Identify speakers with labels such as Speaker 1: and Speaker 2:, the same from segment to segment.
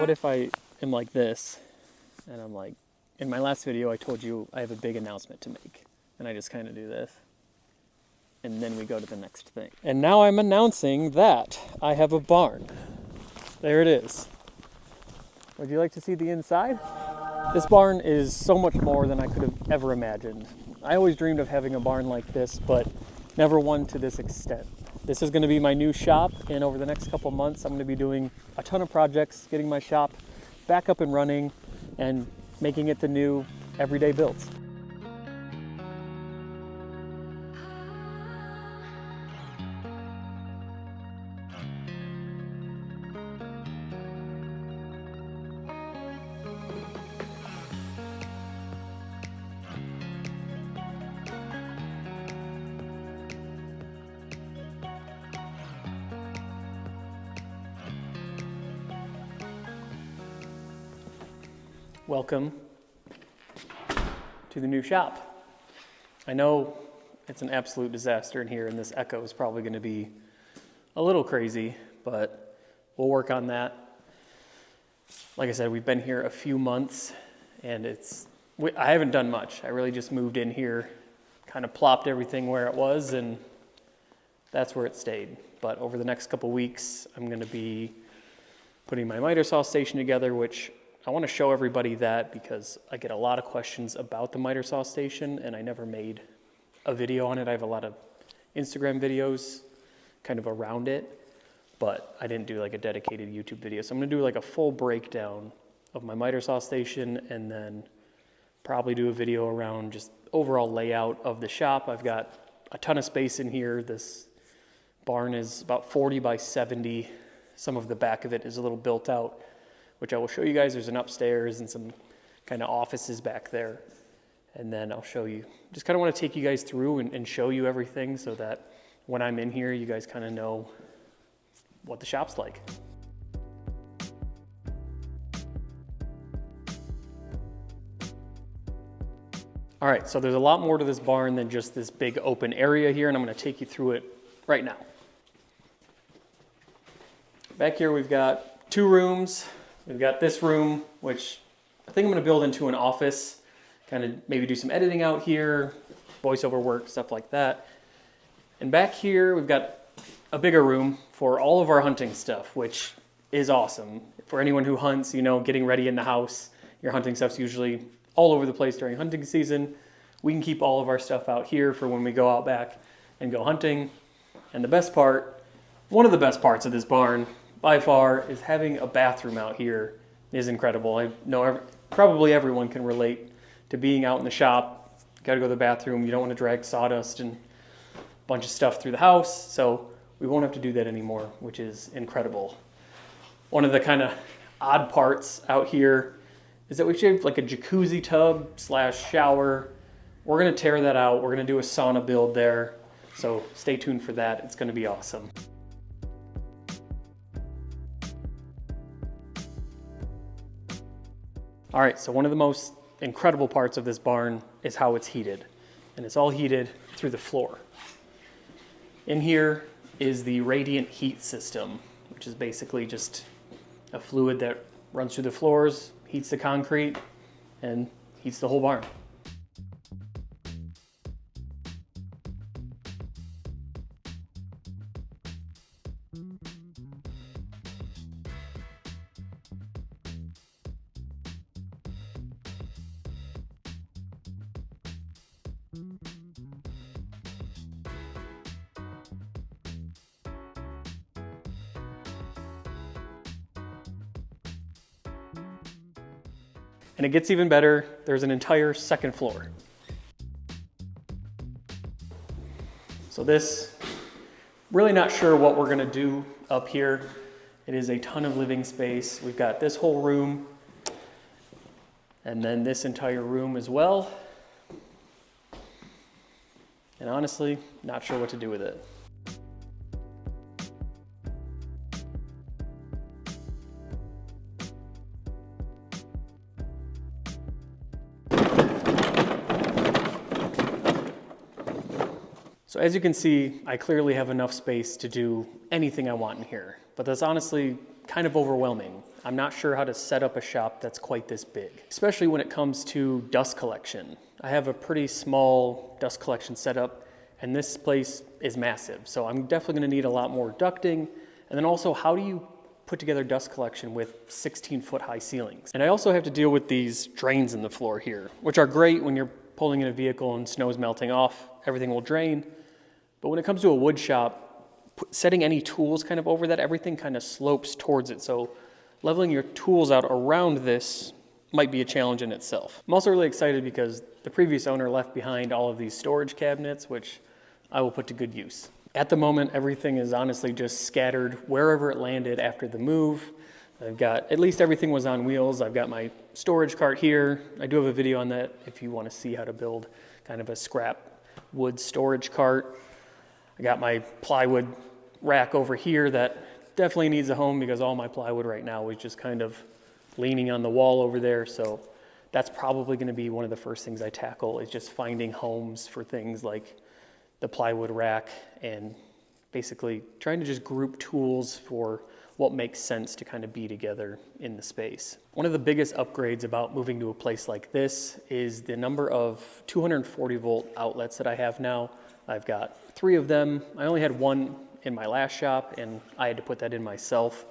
Speaker 1: what if I am like this, and I'm like, in my last video I told you I have a big announcement to make, and I just kind of do this, and then we go to the next thing. And now I'm announcing that I have a barn. There it is. Would you like to see the inside? This barn is so much more than I could have ever imagined. I always dreamed of having a barn like this, but never one to this extent. This is going to be my new shop, and over the next couple months I'm going to be doing a ton of projects, getting my shop back up and running and making it the new everyday builds. Welcome to the new shop. I know it's an absolute disaster in here, and this echo is probably going to be a little crazy, but we'll work on that. Like I said, we've been here a few months, and I haven't done much. I really just moved in here, kind of plopped everything where it was, and that's where it stayed. But over the next couple weeks, I'm going to be putting my miter saw station together, which I want to show everybody that because I get a lot of questions about the miter saw station, and I never made a video on it. I have a lot of Instagram videos kind of around it, but I didn't do like a dedicated YouTube video. So I'm going to do like a full breakdown of my miter saw station, and then probably do a video around just overall layout of the shop. I've got a ton of space in here. This barn is about 40 by 70. Some of the back of it is a little built out, which I will show you guys. There's an upstairs and some kind of offices back there. And then I'll show you, just kind of want to take you guys through and show you everything so that when I'm in here, you guys kind of know what the shop's like. All right, so there's a lot more to this barn than just this big open area here, and I'm going to take you through it right now. Back here, we've got 2 rooms. We've got this room, which I think I'm going to build into an office, kind of maybe do some editing out here, voiceover work, stuff like that. And back here, we've got a bigger room for all of our hunting stuff, which is awesome. For anyone who hunts, you know, getting ready in the house, your hunting stuff's usually all over the place during hunting season. We can keep all of our stuff out here for when we go out back and go hunting. And the best part, one of the best parts of this barn, by far, is having a bathroom out here is incredible. I know probably everyone can relate to being out in the shop. You gotta go to the bathroom. You don't want to drag sawdust and a bunch of stuff through the house. So we won't have to do that anymore, which is incredible. One of the kind of odd parts out here is that we should have like a jacuzzi tub / shower. We're gonna tear that out. We're gonna do a sauna build there. So stay tuned for that. It's gonna be awesome. All right, so one of the most incredible parts of this barn is how it's heated. And it's all heated through the floor. In here is the radiant heat system, which is basically just a fluid that runs through the floors, heats the concrete, and heats the whole barn. And it gets even better. There's an entire second floor. So this, really not sure what we're gonna do up here. It is a ton of living space. We've got this whole room, and then this entire room as well. And honestly, not sure what to do with it. So as you can see, I clearly have enough space to do anything I want in here, but that's honestly kind of overwhelming. I'm not sure how to set up a shop that's quite this big, especially when it comes to dust collection. I have a pretty small dust collection setup, and this place is massive, so I'm definitely gonna need a lot more ducting. And then also, how do you put together dust collection with 16-foot high ceilings? And I also have to deal with these drains in the floor here, which are great when you're pulling in a vehicle and snow's melting off, everything will drain. But when it comes to a wood shop, setting any tools kind of over that, everything kind of slopes towards it. So leveling your tools out around this might be a challenge in itself. I'm also really excited because the previous owner left behind all of these storage cabinets, which I will put to good use. At the moment, everything is honestly just scattered wherever it landed after the move. I've got, at least everything was on wheels. I've got my storage cart here. I do have a video on that if you want to see how to build kind of a scrap wood storage cart. I got my plywood rack over here that definitely needs a home because all my plywood right now is just kind of leaning on the wall over there. So that's probably going to be one of the first things I tackle, is just finding homes for things like the plywood rack and basically trying to just group tools for what makes sense to kind of be together in the space. One of the biggest upgrades about moving to a place like this is the number of 240 volt outlets that I have now. I've got 3 of them. I only had 1 in my last shop and I had to put that in myself.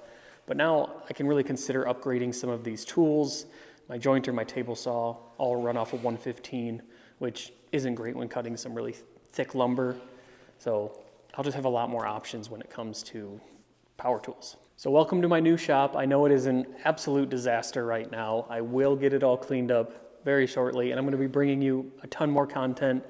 Speaker 1: But now I can really consider upgrading some of these tools. My jointer, my table saw, all run off of 115, which isn't great when cutting some really thick lumber. So I'll just have a lot more options when it comes to power tools. So welcome to my new shop. I know it is an absolute disaster right now. I will get it all cleaned up very shortly, and I'm going to be bringing you a ton more content.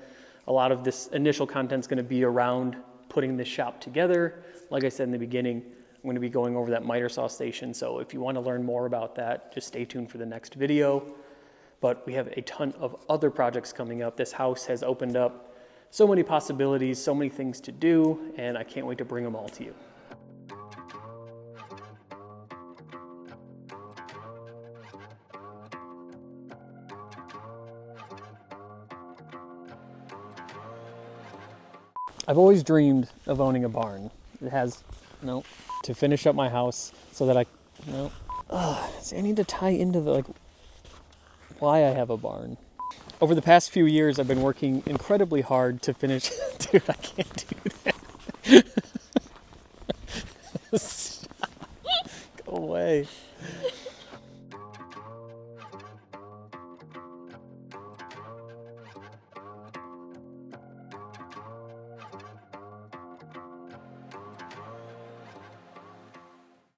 Speaker 1: A lot of this initial content is going to be around putting this shop together. Like I said in the beginning, I'm going to be going over that miter saw station. So if you want to learn more about that, just stay tuned for the next video. But we have a ton of other projects coming up. This house has opened up so many possibilities, so many things to do, and I can't wait to bring them all to you. I've always dreamed of owning a barn. It has, no, to finish up my house so that see, I need to tie into the, like, why I have a barn. Over the past few years, I've been working incredibly hard to finish, dude, I can't do that. Go away.